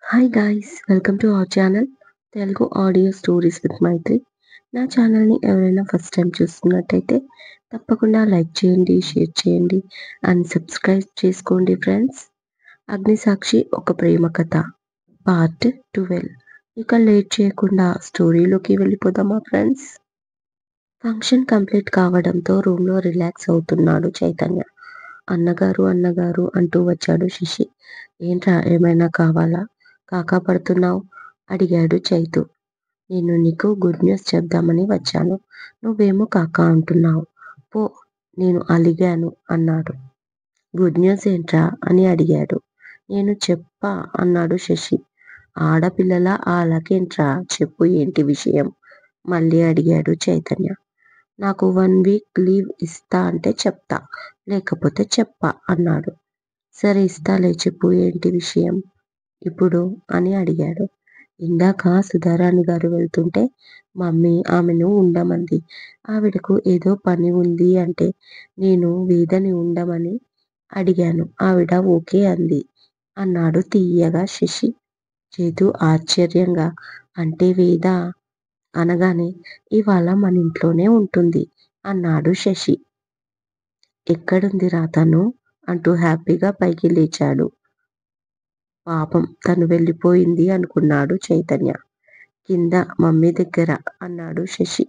Hi guys, welcome to our channel Telugu audio stories with Maitri. నా ఛానల్ని ఎవరైనా ఫస్ట్ టైం చూస్తున్నట్టయితే తప్పకుండా లైక్ చేయండి, షేర్ చేయండి అండ్ సబ్స్క్రైబ్ చేసుకోండి ఫ్రెండ్స్. అగ్నిసాక్షి ఒక ప్రేమ కథ పార్ట్ 12. ఇక లేట్ చేయకుండా స్టోరీలోకి వెళ్ళిపోదామా ఫ్రెండ్స్. ఫంక్షన్ కంప్లీట్ కావడంతో రూమ్లో రిలాక్స్ అవుతున్నాడు చైతన్య. అన్నగారు అంటూ వచ్చాడు శశి. ఏంట్రా, ఏమైనా కావాలా? కాకా పడుతున్నావు అడిగాడు చైతు. నేను నీకు గుడ్ న్యూస్ చెప్దామని వచ్చాను. నువ్వేమో కాకా అంటున్నావు. పో, నేను అలిగాను అన్నాడు. గుడ్ న్యూస్ ఏంట్రా అని అడిగాడు. నేను చెప్పా అన్నాడు శశి. ఆడపిల్లల ఆలకేంట్రా, చెప్పు ఏంటి విషయం మళ్ళీ అడిగాడు చైతన్య. నాకు 1 వీక్ లీవ్ ఇస్తా అంటే చెప్తా, లేకపోతే చెప్పా అన్నాడు. సరే ఇస్తాలే, చెప్పు ఏంటి విషయం ఇప్పుడు అని అడిగాడు. ఇందాక సుధారాణి గారు వెళ్తుంటే మమ్మీ ఆమెను ఉండమంది. ఆవిడకు ఏదో పని ఉంది అంటే నేను వేదని ఉండమని అడిగాను. ఆవిడ ఓకే అంది అన్నాడు తీయగా శశి. చేతు ఆశ్చర్యంగా, అంటే వేద అనగానే ఇవాళ మన ఇంట్లోనే ఉంటుంది అన్నాడు శశి. ఎక్కడుందిరా తను అంటూ హ్యాపీగా పైకి లేచాడు. పాపం తను వెళ్ళిపోయింది అనుకున్నాడు చైతన్య. కింద మమ్మీ దగ్గర అన్నాడు శశి.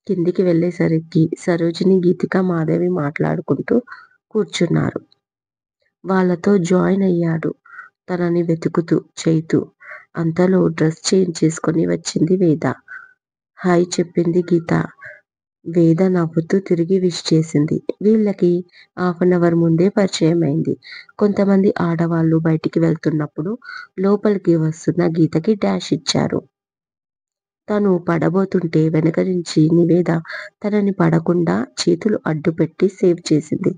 కిందికి వెళ్ళేసరికి సరోజిని, గీతిక, మాధవి మాట్లాడుకుంటూ కూర్చున్నారు. వాళ్ళతో జాయిన్ అయ్యాడు తనని వెతుకుతూ చైతు. అంతలో డ్రెస్ చేంజ్ చేసుకొని వచ్చింది వేద. హాయ్ చెప్పింది గీత. వేద నవ్వుతూ తిరిగి విష్ చేసింది. వీళ్ళకి హాఫ్-అన్-అవర్ ముందే పరిచయం అయింది. కొంతమంది ఆడవాళ్ళు బయటికి వెళ్తున్నప్పుడు లోపలికి వస్తున్న గీతకి డాష్ ఇచ్చారు. తను పడబోతుంటే వెనక నుంచి నివేద తనని పడకుండా చేతులు అడ్డుపెట్టి సేవ్ చేసింది.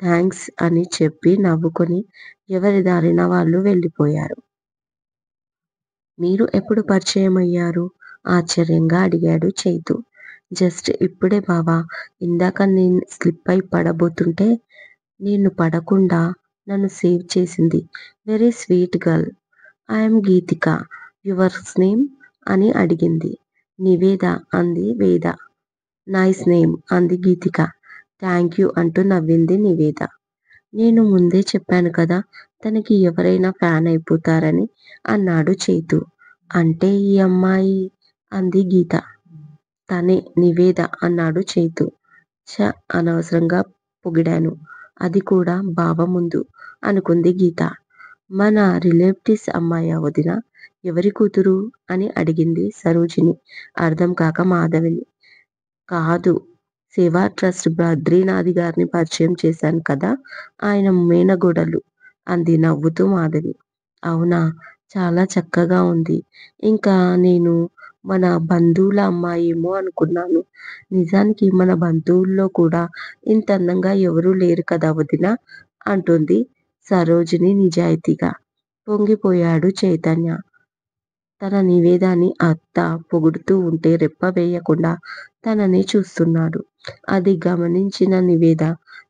థ్యాంక్స్ అని చెప్పి నవ్వుకొని ఎవరి దారిన వాళ్ళు వెళ్ళిపోయారు. మీరు ఎప్పుడు పరిచయం అయ్యారు? ఆశ్చర్యంగా అడిగాడు చైతు. జస్ట్ ఇప్పుడే బావా. ఇందాక నేను స్లిప్ అయి పడబోతుంటే నిన్ను పడకుండా నన్ను సేవ్ చేసింది. Very sweet girl. I'm Geethika. Yours name అని అడిగింది. నివేద అంది వేద. నైస్ నేమ్ అంది గీతిక. థ్యాంక్ యూ అంటూ నవ్వింది నివేద. నేను ముందే చెప్పాను కదా తనకి ఎవరైనా ఫ్యాన్ అయిపోతారని అన్నాడు చైతు. అంటే ఈ అమ్మాయి అంది గీత. తనే నివేద అన్నాడు చైతు. ఛ, అనవసరంగా పొగిడాను, అది కూడా బావ ముందు అనుకుంది గీత. మన రిలేటివ్స్ అమ్మాయా వదిన? ఎవరి కూతురు అని అడిగింది సరోజిని అర్థం కాక మాధవిని. కాదు, సేవా ట్రస్ట్ బద్రీనాథ్ గారిని పరిచయం చేశాను కదా, ఆయన మేనగోడలు అంది నవ్వుతూ మాధవి. అవునా, చాలా చక్కగా ఉంది. ఇంకా నేను మన బంధువుల అమ్మాయేమో అనుకున్నాను. నిజానికి మన బంధువుల్లో కూడా ఇంత అందంగా ఎవరూ లేరు కదా వదిన అంటుంది సరోజిని నిజాయితీగా. పొంగిపోయాడు చైతన్య. తన నివేదాన్ని అత్త పొగుడుతూ ఉంటే రెప్ప వేయకుండా తనని చూస్తున్నాడు. అది గమనించిన నివేద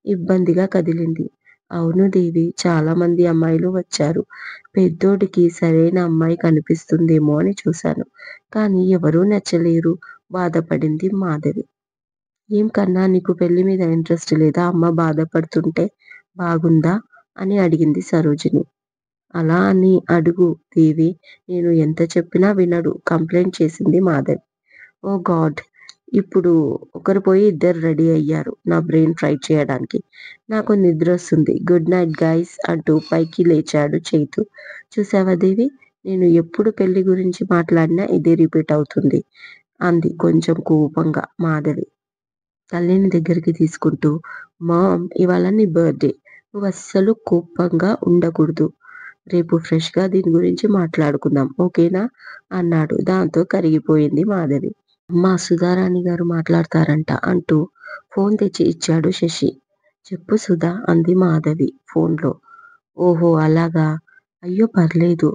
ఇబ్బందిగా కదిలింది. అవును దేవి, చాలా మంది అమ్మాయిలు వచ్చారు. పెద్దోడికి సరైన అమ్మాయి కనిపిస్తుందేమో అని చూశాను, కానీ ఎవరూ నచ్చలేరు బాధపడింది మాధవి. ఏం కన్నా, నీకు పెళ్లి మీద ఇంట్రెస్ట్ లేదా? అమ్మ బాధపడుతుంటే బాగుందా అని అడిగింది సరోజిని. అలా అని అడుగు దేవి, నేను ఎంత చెప్పినా వినడు కంప్లైంట్ చేసింది మాధవి. ఓ గాడ్, ఇప్పుడు ఒకరు పోయి ఇద్దరు రెడీ అయ్యారు నా బ్రెయిన్ ఫ్రై చేయడానికి. నాకు నిద్ర వస్తుంది. గుడ్ నైట్ గైస్ అంటూ పైకి లేచాడు చైతు. చూసావా దేవి, నేను ఎప్పుడు పెళ్లి గురించి మాట్లాడినా ఇదే రిపీట్ అవుతుంది అంది కొంచెం కోపంగా మాధవి తల్లిని దగ్గరికి తీసుకుంటూ. మామ్, ఇవాళ నీ బర్త్డే, నువ్వు అస్సలు కోపంగా ఉండకూడదు. రేపు ఫ్రెష్గా దీని గురించి మాట్లాడుకుందాం, ఓకేనా అన్నాడు. దాంతో కరిగిపోయింది మాధవి. అమ్మా, సుధారాణి గారు మాట్లాడతారంట అంటూ ఫోన్ తెచ్చి ఇచ్చాడు శశి. చెప్పు సుధా అంది మాధవి ఫోన్లో. ఓహో అలాగా, అయ్యో పర్లేదు,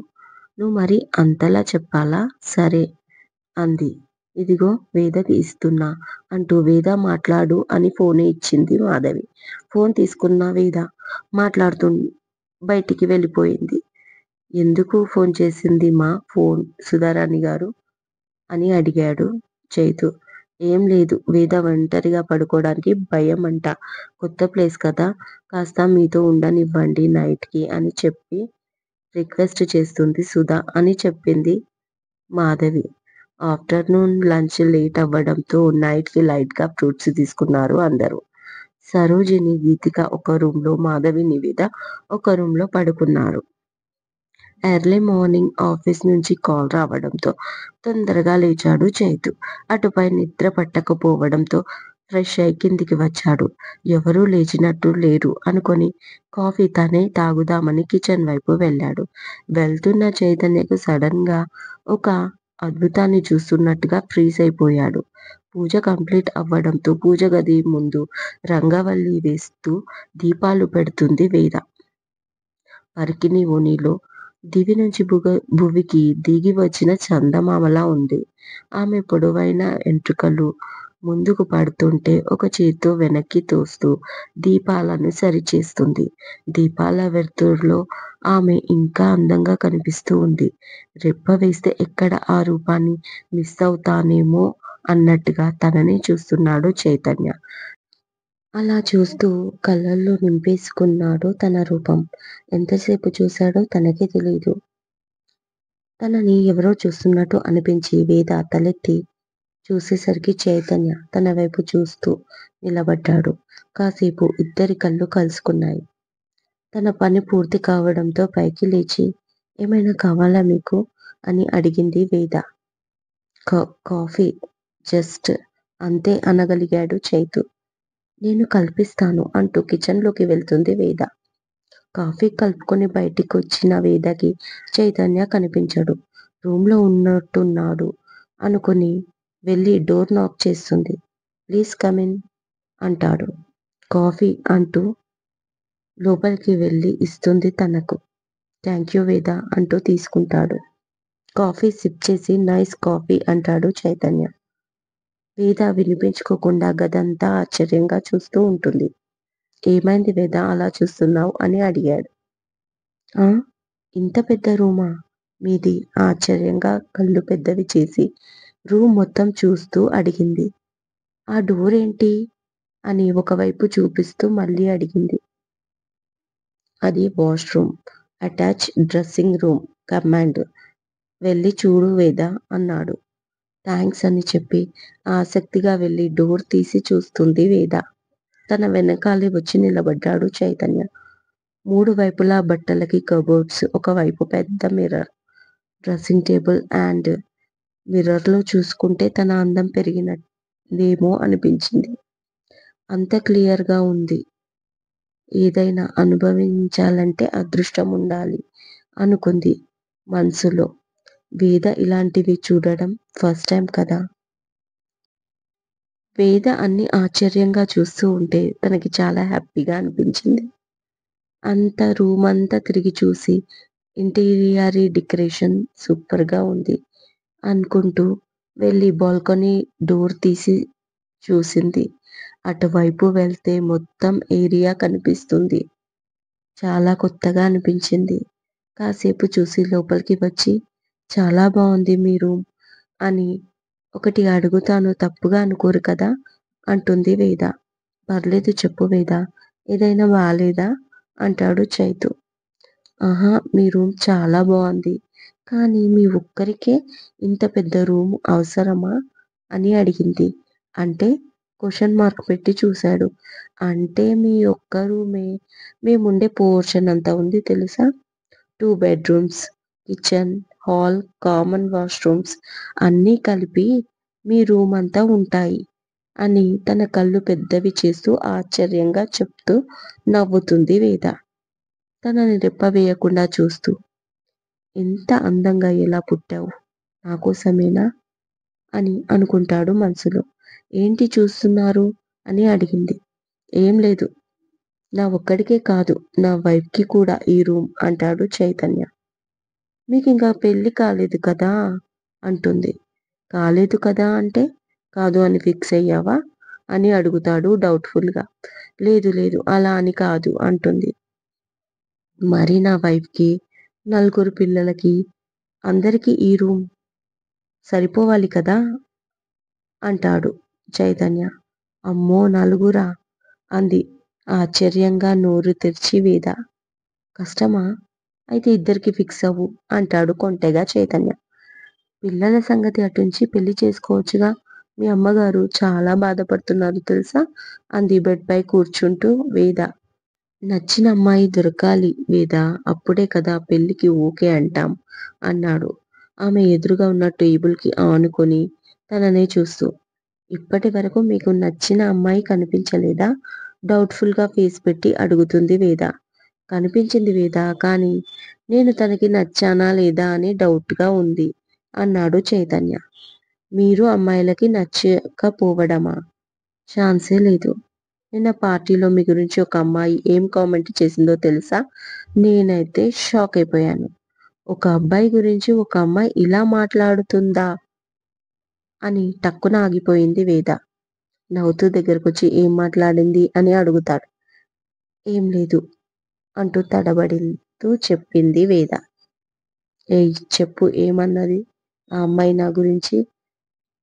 నువ్వు మరి అంతలా చెప్పాలా? సరే అంది. ఇదిగో వేదకి ఇస్తున్నా అంటూ వేద మాట్లాడు అని ఫోనే ఇచ్చింది మాధవి. ఫోన్ తీసుకున్న వేద మాట్లాడుతూ బయటికి వెళ్ళిపోయింది. ఎందుకు ఫోన్ చేసింది మా ఫోన్ సుధారాణి గారు అని అడిగాడు చైతు. ఏం లేదు, వేద ఒంటరిగా పడుకోవడానికి భయం అంట. కొత్త ప్లేస్ కదా, కాస్త మీతో ఉండనివ్వండి నైట్కి అని చెప్పి రిక్వెస్ట్ చేస్తుంది సుధా అని చెప్పింది మాధవి. ఆఫ్టర్నూన్ లంచ్ లేట్ అవ్వడంతో నైట్కి లైట్గా ఫ్రూట్స్ తీసుకున్నారు అందరూ. సరోజిని, గీతిక ఒక రూమ్లో, మాధవి, నివేద ఒక రూమ్లో పడుకున్నారు. ఎర్లీ మార్నింగ్ ఆఫీస్ నుంచి కాల్ రావడంతో తొందరగా లేచాడు చైతు. అటుపై నిద్ర పట్టకపోవడంతో ఫ్రెష్ అయి కిందికి వచ్చాడు. ఎవరూ లేచినట్టు లేరు అనుకొని కాఫీ తనే తాగుదామని కిచెన్ వైపు వెళ్ళాడు. వెళ్తున్న చైతన్యకు సడన్ గా ఒక అద్భుతాన్ని చూస్తున్నట్టుగా ఫ్రీజ్ అయిపోయాడు. పూజ కంప్లీట్ అవ్వడంతో పూజ గది ముందు రంగవల్లి వేస్తూ దీపాలు పెడుతుంది వేద. పరికిణి ఓణిలో దివి నుంచి భువికి దిగి వచ్చిన చందమామలా ఉంది. ఆమె పొడవైన ఎంట్రుకలు ముందుకు పడుతుంటే ఒక చేత్తో వెనక్కి తోస్తూ దీపాలను సరిచేస్తుంది. దీపాల వెలుతురులో ఆమె ఇంకా అందంగా కనిపిస్తూ ఉంది. రెప్ప వేస్తే ఎక్కడ ఆ రూపాన్ని మిస్ అవుతానేమో అన్నట్టుగా తనని చూస్తున్నాడు చైతన్య. అలా చూస్తూ కళ్ళల్లో నింపేసుకున్నాడు తన రూపం. ఎంతసేపు చూశాడో తనకే తెలీదు. తనని ఎవరో చూస్తున్నట్టు అనిపించి వేద తలెత్తి చూసేసరికి చైతన్య తన వైపు చూస్తూ నిలబడ్డాడు. కాసేపు ఇద్దరి కళ్ళు కలుసుకున్నాయి. తన పని పూర్తి కావడంతో పైకి లేచి ఏమైనా కావాలా మీకు అని అడిగింది వేద. కాఫీ జస్ట్ అంతే అనగలిగాడు చైతు. నేను కల్పిస్తాను అంటూ కిచెన్లోకి వెళ్తుంది వేద. కాఫీ కలుపుకొని బయటికి వచ్చిన వేదకి చైతన్య కనిపించడు. రూమ్లో ఉన్నట్టున్నాడు అనుకుని వెళ్ళి డోర్ నాక్ చేస్తుంది. ప్లీజ్ కమిన్ అంటాడు. కాఫీ అంటూ లోపలికి వెళ్ళి ఇస్తుంది తనకు. థ్యాంక్ యూ వేద అంటూ తీసుకుంటాడు. కాఫీ సిప్ చేసి నైస్ కాఫీ అంటాడు చైతన్య. వేద వినిపించుకోకుండా గదంతా ఆశ్చర్యంగా చూస్తూ ఉంటుంది. ఏమైంది వేద అలా చూస్తున్నావు అని అడిగాడు. ఆ, ఇంత పెద్ద రూమా మీది ఆశ్చర్యంగా కళ్ళు పెద్దవి చేసి రూమ్ మొత్తం చూస్తూ అడిగింది. ఆ డోర్ ఏంటి అని ఒకవైపు చూపిస్తూ మళ్ళీ అడిగింది. అది washroom, attach dressing room command. వెళ్ళి చూడు వేద అన్నాడు. థ్యాంక్స్ అని చెప్పి ఆసక్తిగా వెళ్ళి డోర్ తీసి చూస్తుంది వేద. తన వెనకాలే వచ్చి నిలబడ్డాడు చైతన్య. మూడు వైపులా బట్టలకి కబోర్డ్స్, ఒకవైపు పెద్ద మిర్రర్. డ్రెస్సింగ్ టేబుల్ అండ్ మిర్రర్లో చూసుకుంటే తన అందం పెరిగినదేమో అనిపించింది. అంత క్లియర్గా ఉంది. ఏదైనా అనుభవించాలంటే అదృష్టం ఉండాలి అనుకుంది మనసులో. వేద ఇలాంటివి చూడడం ఫస్ట్ టైం కదా. వేద అన్ని ఆశ్చర్యంగా చూస్తూ ఉంటే తనకి చాలా హ్యాపీగా అనిపించింది. అంత రూమ్ అంతా తిరిగి చూసి ఇంటీరియర్ డెకరేషన్ సూపర్గా ఉంది అనుకుంటూ వెళ్ళి బాల్కనీ డోర్ తీసి చూసింది. అటువైపు వెళ్తే మొత్తం ఏరియా కనిపిస్తుంది. చాలా కొత్తగా అనిపించింది. కాసేపు చూసి లోపలికి వచ్చి చాలా బాగుంది మీ రూమ్ అని ఒకటి అడుగుతాను, తప్పుగా అనుకోరు కదా అంటుంది వేద. పర్లేదు చెప్పు వేద, ఏదైనా బాలేదా అంటాడు చైతు. ఆహా, మీ రూమ్ చాలా బాగుంది, కానీ మీ ఒక్కరికే ఇంత పెద్ద రూమ్ అవసరమా అని అడిగింది. అంటే క్వశ్చన్ మార్క్ పెట్టి చూశాడు. అంటే మీ ఒక్క రూమే మేముండే పోర్షన్ అంత ఉంది తెలుసా. 2 bedrooms, kitchen, hall, common washrooms అన్నీ కలిపి మీ రూమ్ అంతా ఉంటాయి అని తన కళ్ళు పెద్దవి చేస్తూ ఆశ్చర్యంగా చెప్తూ నవ్వుతుంది వేద. తనని రెప్ప వేయకుండా చూస్తూ, ఎంత అందంగా ఎలా పుట్టావు, నాకోసమేనా అని అనుకుంటాడు మనసులో. ఏంటి చూస్తున్నారు అని అడిగింది. ఏం లేదు, నా ఒక్కడికే కాదు నా వైఫ్కి కూడా ఈ రూమ్ అంటాడు చైతన్య. మీకు ఇంకా పెళ్లి కాలేదు కదా అంటుంది. కాలేదు కదా అంటే కాదు అని ఫిక్స్ అయ్యావా అని అడుగుతాడు డౌట్ఫుల్గా. లేదు లేదు అలా అని కాదు అంటుంది. మరి నా వైఫ్కి నలుగురు పిల్లలకి అందరికీ ఈ రూమ్ సరిపోవాలి కదా అంటాడు చైతన్య. అమ్మో నలుగురా అంది ఆశ్చర్యంగా నోరు తెరిచి వేద. కష్టమా? అయితే ఇద్దరికి ఫిక్స్ అవ్వు అంటాడు కొంటెగా చైతన్య. పిల్లల సంగతి అటుంచి పెళ్లి చేసుకోవచ్చుగా. మీ అమ్మగారు చాలా బాధపడుతున్నారు తెలుసా అంది బెడ్ పై కూర్చుంటూ వేద. నచ్చిన అమ్మాయి దొరకాలి వేద, అప్పుడే కదా పెళ్లికి ఓకే అంటాం అన్నాడు ఆమె ఎదురుగా ఉన్న టేబుల్ కి ఆనుకొని తననే చూస్తూ. ఇప్పటి వరకు మీకు నచ్చిన అమ్మాయి కనిపించలేదా డౌట్ఫుల్ గా ఫేస్ పెట్టి అడుగుతుంది వేద. కనిపించింది వేద, కానీ నేను తనకి నచ్చానా లేదా అని డౌట్ గా ఉంది అన్నాడు చైతన్య. మీరు అమ్మాయిలకి నచ్చకపోవడమా? ఛాన్సే లేదు. నిన్న పార్టీలో మీ గురించి ఒక అమ్మాయి ఏం కామెంట్ చేసిందో తెలుసా? నేనైతే షాక్ అయిపోయాను. ఒక అబ్బాయి గురించి ఒక అమ్మాయి ఇలా మాట్లాడుతుందా అని టక్కున ఆగిపోయింది వేద. నవ్వుతూ దగ్గరకొచ్చి ఏం మాట్లాడింది అని అడుగుతాడు. ఏం లేదు అంటూ తడబడుతూ చెప్పింది వేద. ఏయ్ చెప్పు ఏమన్నది ఆ అమ్మాయి నా గురించి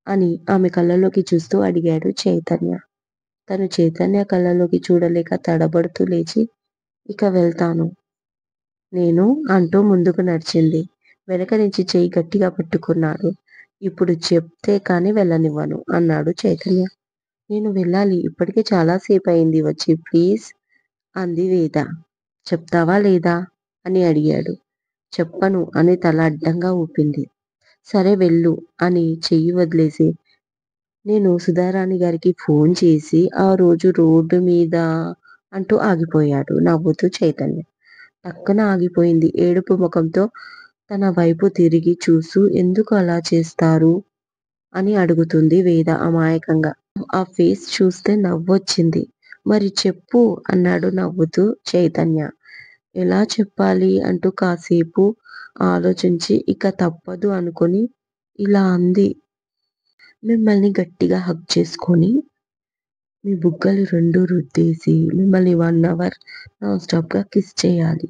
అని ఆమె కళ్ళలోకి చూస్తూ అడిగాడు చైతన్య. తను చైతన్య కళ్ళలోకి చూడలేక తడబడుతూ లేచి, ఇక వెళ్తాను నేను అంటూ ముందుకు నడిచింది. వెనక నుంచి చెయ్యి గట్టిగా పట్టుకున్నాడు. ఇప్పుడు చెప్తే కాని వెళ్ళనివ్వను అన్నాడు చైతన్య. నేను వెళ్ళాలి, ఇప్పటికే చాలా సేపు అయింది వచ్చి, ప్లీజ్ అంది వేద. చెప్తావా లేదా అని అడిగాడు. చెప్పను అని తల అడ్డంగా ఊపింది. సరే వెళ్ళు అని చెయ్యి వదిలేసి, నేను సుధారాణి గారికి ఫోన్ చేసి ఆ రోజు రోడ్డు మీద అంటూ ఆగిపోయాడు నవ్వుతూ చైతన్య. టక్కున ఆగిపోయింది. ఏడుపు ముఖంతో తన వైపు తిరిగి చూస్తూ ఎందుకు అలా చేస్తారు అని అడుగుతుంది వేద అమాయకంగా. ఆ ఫేస్ చూస్తే నవ్వొచ్చింది. మరి చెప్పు అన్నాడు నవ్వుతూ చైతన్య. ఎలా చెప్పాలి అంటూ కాసేపు ఆలోచించి ఇక తప్పదు అనుకొని ఇలా అంది. మిమ్మల్ని గట్టిగా హగ్ చేసుకొని మీ బుగ్గలు రెండు రుద్దేసి మిమ్మల్ని 1 అవర్ నాన్ స్టాప్ గా కిస్ చేయాలి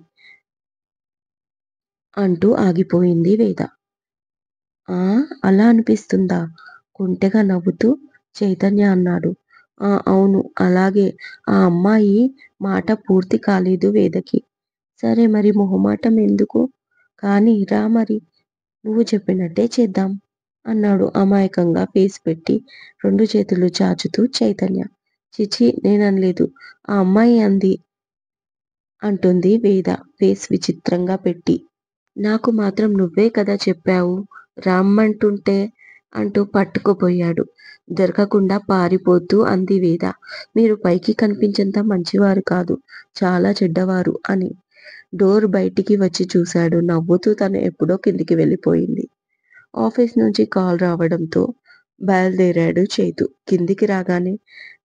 అంటూ ఆగిపోయింది వేద. ఆ అలా అనిపిస్తుందా కొంటెగా నవ్వుతూ చైతన్య అన్నాడు. ఆ అవును అలాగే. ఆ అమ్మాయి మాట పూర్తి కాలేదు వేదకి. సరే మరి మొహమాటం ఎందుకు? కానీ రా మరి నువ్వు చెప్పినట్టే చేద్దాం అన్నాడు అమాయకంగా ఫేస్ పెట్టి రెండు చేతులు చాచుతూ చైతన్య. చిచి నేననలేదు ఆ అమ్మాయి అంది అంటుంది వేద ఫేస్ విచిత్రంగా పెట్టి. నాకు మాత్రం నువ్వే కదా చెప్పావు రమ్మంటుంటే అంటూ పట్టుకుపోయాడు. దొరకకుండా పారిపోతూ అంది వేద. మీరు పైకి కనిపించేంత మంచివారు కాదు, చాలా చెడ్డవారు అని. డోర్ బయటికి వచ్చి చూశాడు. నవ్వుతూ తను ఎప్పుడో కిందికి వెళ్ళిపోయింది. ఆఫీస్ నుంచి కాల్ రావడంతో బయలుదేరాడు చైతు. కిందికి రాగానే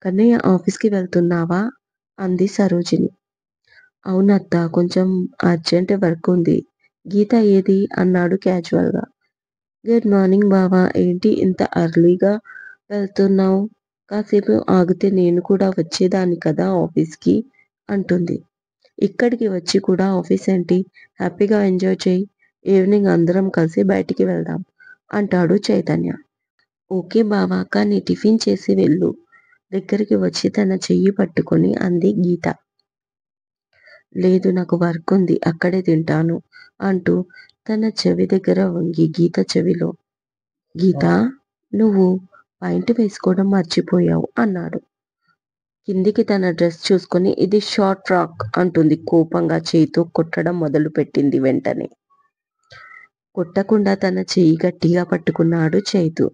కన్నయ్య ఆఫీస్కి వెళ్తున్నావా అంది సరోజిని. అవునత్తా కొంచెం అర్జెంట్ వర్క్ ఉంది. గీత ఏది అన్నాడు క్యాజువల్ గా. గుడ్ మార్నింగ్ బావా, ఏంటి ఇంత అర్లీగా వెళ్తున్నావు? కాసేపు ఆగితే నేను కూడా వచ్చేదాన్ని కదా ఆఫీస్కి అంటుంది. ఇక్కడికి వచ్చి కూడా ఆఫీస్ ఏంటి? హ్యాపీగా ఎంజాయ్ చేయి. ఈవినింగ్ అందరం కలిసి బయటికి వెళ్దాం అంటాడు చైతన్య. ఓకే బావా, కానీ టిఫిన్ చేసి వెళ్ళు దగ్గరికి వచ్చి తన చెయ్యి పట్టుకొని అంది గీత. లేదు నాకు వర్క్ ఉంది, అక్కడే తింటాను అంటూ తన చెవి దగ్గర వంగి గీత చెవిలో, గీత నువ్వు పాయింట్ వేసుకోవడం మర్చిపోయావు అన్నాడు. కిందికి తన డ్రెస్ చూసుకొని ఇది షార్ట్ ఫ్రాక్ అంటుంది కోపంగా చేయితో కొట్టడం మొదలు పెట్టింది. వెంటనే కొట్టకుండా తన చెయ్యి గట్టిగా పట్టుకున్నాడు చైతు.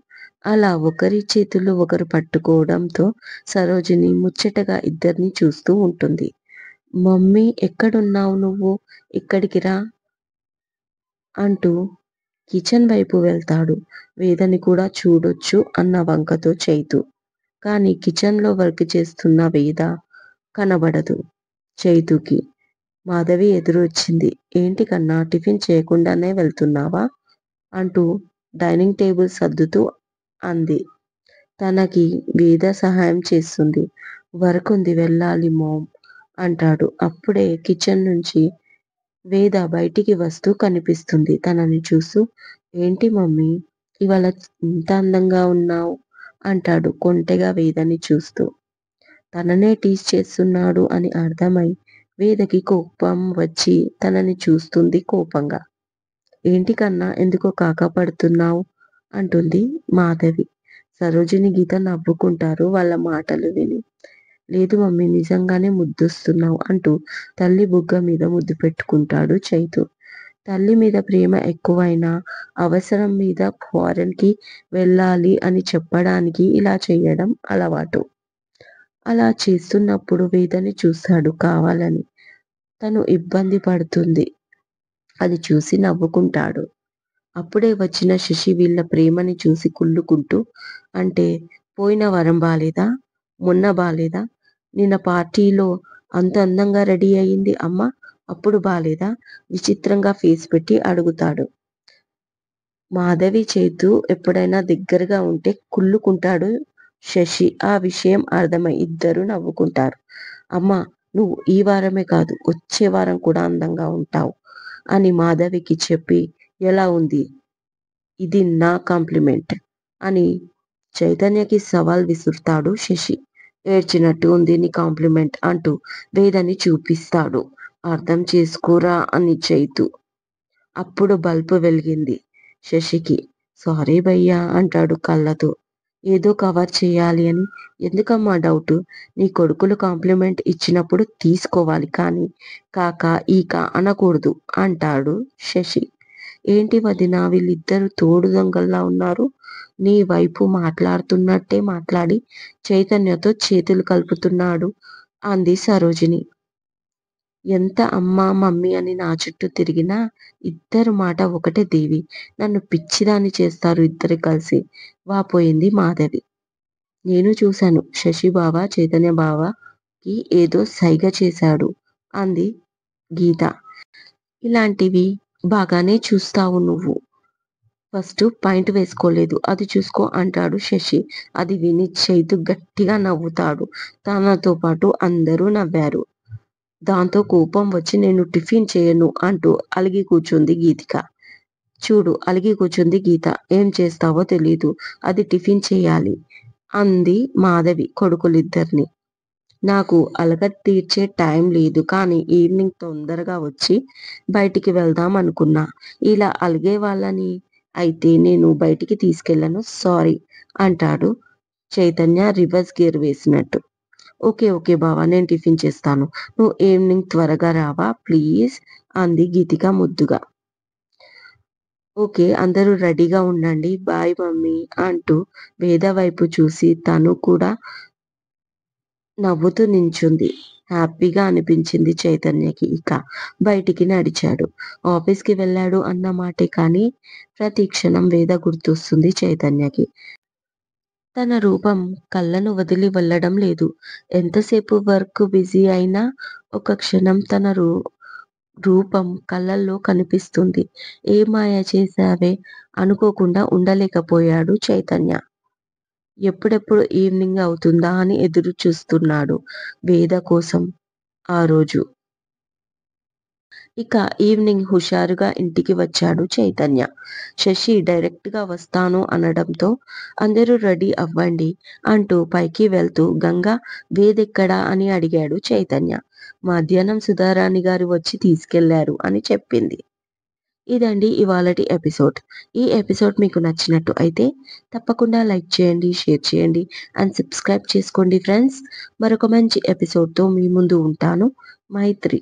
అలా ఒకరి చేతులు ఒకరు పట్టుకోవడంతో సరోజిని ముచ్చటగా ఇద్దరిని చూస్తూ ఉంటుంది. మమ్మీ ఎక్కడున్నావు నువ్వు? ఇక్కడికి రా అంటూ కిచెన్ వైపు వెళ్తాడు. వేదని కూడా చూడొచ్చు అన్న వంకతో చైతు. కానీ కిచెన్ లో వర్క్ చేస్తున్న వేద కనబడదు చైతుకి. మాధవి ఎదురు వచ్చింది. ఏంటి కన్నా టిఫిన్ చేయకుండానే వెళ్తున్నావా అంటూ డైనింగ్ టేబుల్ సర్దుతూ అంది. తనకి వేద సహాయం చేస్తుంది. వర్క్ ఉంది వెళ్ళాలి మామ్ అంటాడు. అప్పుడే కిచెన్ నుంచి వేద బయటికి వస్తూ కనిపిస్తుంది. తనని చూస్తూ, ఏంటి మమ్మీ ఇవాళ ఇంత అందంగా ఉన్నావు అంటాడు కొంటెగా వేదని చూస్తూ. తననే టీజ్ చేస్తున్నాడు అని అర్థమై వేదకి కోపం వచ్చి తనని చూస్తుంది కోపంగా. ఏంటి కన్నా ఎందుకో కాకపడుతున్నావు అంటుంది మాధవి. సరోజిని గీత నవ్వుకుంటారు వాళ్ళ మాటలు విని. లేదు మమ్మీ నిజంగానే ముద్దొస్తున్నావు అంటూ తల్లి బుగ్గ మీద ముద్దు పెట్టుకుంటాడు చైతు. తల్లి మీద ప్రేమ ఎక్కువైనా అవసరం మీద ఫారెన్ కి వెళ్ళాలి అని చెప్పడానికి ఇలా చేయడం అలవాటు. అలా చేస్తున్నప్పుడు వేదని చూస్తాడు కావాలని. తను ఇబ్బంది పడుతుంది. అది చూసి నవ్వుకుంటాడు. అప్పుడే వచ్చిన శశి వీళ్ళ ప్రేమని చూసి కుళ్ళుకుంటూ, అంటే పోయిన వారం బాలేదా, మొన్న బాలేదా, నిన్న పార్టీలో అంత అందంగా రెడీ అయింది అమ్మ, అప్పుడు బాలేదా, విచిత్రంగా ఫేస్ పెట్టి అడుగుతాడు. మాధవి చైతు ఎప్పుడైనా దగ్గరగా ఉంటే కుళ్ళుకుంటాడు శశి. ఆ విషయం అర్థమై ఇద్దరు నవ్వుకుంటారు. అమ్మా, నువ్వు ఈ వారమే కాదు వచ్చే వారం కూడా అందంగా ఉంటావు అని మాధవికి చెప్పి, ఎలా ఉంది, ఇది నా కాంప్లిమెంట్ అని చైతన్యకి సవాల్ విసురుతాడు శశి. ఏడ్చినట్టు ఉంది నీ కాంప్లిమెంట్ అంటూ వేదని చూపిస్తాడు. అర్థం చేసుకోరా అని చైతు. అప్పుడు బల్బు వెలిగింది శశికి. సారీ భయ్యా అంటాడు కళ్ళతో. ఏదో కవర్ చేయాలి అని. ఎందుకమ్మా డౌటు, నీ కొడుకులు కాంప్లిమెంట్ ఇచ్చినప్పుడు తీసుకోవాలి కానీ కాక ఈక అనకూడదు అంటాడు శశి. ఏంటి వదినా వీళ్ళిద్దరు తోడు దొంగల్లా ఉన్నారు, నీ వైపు మాట్లాడుతున్నట్టే మాట్లాడి చైతన్యతో చేతులు కలుపుతున్నాడు అంది సరోజిని. ఎంత అమ్మా మమ్మీ అని నా చుట్టూ తిరిగినా ఇద్దరు మాట ఒకటే దేవి, నన్ను పిచ్చిదాన్ని చేస్తారు ఇద్దరు కలిసి వాపోయింది మాధవి. నేను చూశాను శశి బావ చైతన్య బావకి ఏదో సైగ చేశాడు అంది గీత. ఇలాంటివి బాగానే చూస్తావు నువ్వు, ఫస్ట్ పాయింట్ వేసుకోలేదు అది చూసుకో అంటాడు శశి. అది విని చైతు గట్టిగా నవ్వుతాడు. తనతో పాటు అందరూ నవ్వారు. దాంతో కోపం వచ్చి నేను టిఫిన్ చేయను అంటూ అలిగి కూర్చుంది గీతిక. చూడు అలిగి కూర్చుంది గీత, ఏం చేస్తావో తెలీదు, అది టిఫిన్ చేయాలి అంది మాధవి కొడుకులిద్దరిని. నాకు అలక తీర్చే టైం లేదు కానీ ఈవినింగ్ తొందరగా వచ్చి బయటికి వెళ్దాం అనుకున్నా. ఇలా అలిగే వాళ్ళని అయితే నేను బయటికి తీసుకెళ్ళను, సారీ అంటాడు చైతన్య రివర్స్ గేర్ వేసినట్టు. ఓకే ఓకే బావా నేను టిఫిన్ చేస్తాను, నువ్వు ఈవినింగ్ త్వరగా రావా ప్లీజ్ అంది గీతిక ముద్దుగా. ఓకే అందరూ రెడీగా ఉండండి బాయ్ మమ్మీ అంటూ వేద వైపు చూసి తను కూడా నవ్వుతూ నించుంది. హ్యాపీగా అనిపించింది చైతన్యకి. ఇక బయటికి నడిచాడు. ఆఫీస్కి వెళ్ళాడు అన్న మాటే కానీ ప్రతి క్షణం వేద గుర్తొస్తుంది చైతన్యకి. తన రూపం కళ్ళను వదిలి వెళ్ళడం లేదు. ఎంతసేపు వర్క్ బిజీ అయినా ఒక క్షణం తన రూపం కళ్ళల్లో కనిపిస్తుంది. ఏ మాయ చేశావే అనుకోకుండా ఉండలేకపోయాడు చైతన్య. ఎప్పుడెప్పుడు ఈవినింగ్ అవుతుందా అని ఎదురు చూస్తున్నాడు వేద కోసం ఆ రోజు. ఇక ఈవినింగ్ హుషారుగా ఇంటికి వచ్చాడు చైతన్య. శశి డైరెక్ట్ గా వస్తాను అనడంతో అందరూ రెడీ అవ్వండి అంటూ పైకి వెళ్తూ గంగా వేదెక్కడా అని అడిగాడు చైతన్య. మధ్యాహ్నం సుధారాణి గారు వచ్చి తీసుకెళ్లారు అని చెప్పింది. ఇదండి ఇవాళటి ఎపిసోడ్. ఈ ఎపిసోడ్ మీకు నచ్చినట్టు అయితే తప్పకుండా లైక్ చేయండి, షేర్ చేయండి అండ్ సబ్స్క్రైబ్ చేసుకోండి ఫ్రెండ్స్. మరొక మంచి ఎపిసోడ్తో మీ ముందు ఉంటాను. మైత్రి.